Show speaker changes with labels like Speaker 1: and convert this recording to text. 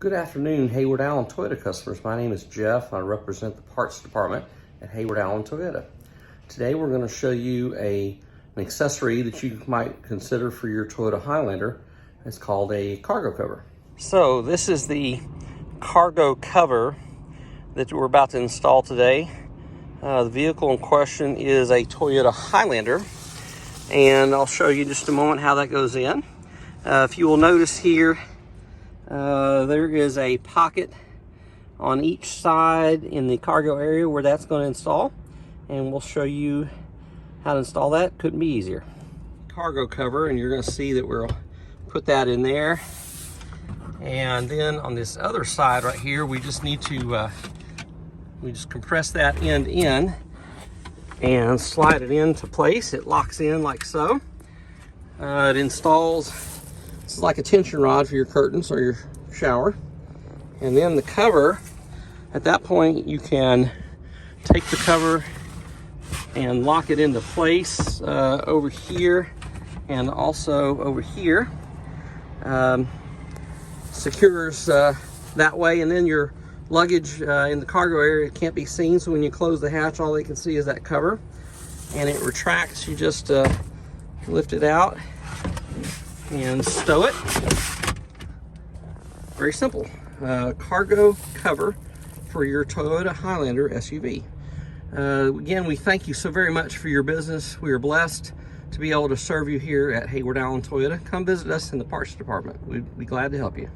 Speaker 1: Good afternoon, Hayward Allen Toyota customers. My name is Jeff. I represent the parts department at Hayward Allen Toyota. Today we're going to show you an accessory that you might consider for your Toyota Highlander. It's called a cargo cover. So this is the cargo cover that we're about to install today. The vehicle in question is a Toyota Highlander, and I'll show you in just a moment how that goes in. If you will notice here, there is a pocket on each side in the cargo area where that's going to install, and we'll show you how to install that. Couldn't be easier. Cargo cover, and you're going to see that we'll put that in there, and then on this other side right here we just need to we just compress that end in and slide it into place. It locks in like so. It installs. It's like a tension rod for your curtains or your shower. And then the cover, at that point you can take the cover and lock it into place over here and also over here. Secures that way, and then your luggage in the cargo area can't be seen, so when you close the hatch all they can see is that cover, and it retracts. You just lift it out and stow it. Very simple. Cargo cover for your Toyota Highlander SUV. Again, we thank you so very much for your business. We are blessed to be able to serve you here at Hayward Allen Toyota. Come visit us in the parts department. We'd be glad to help you.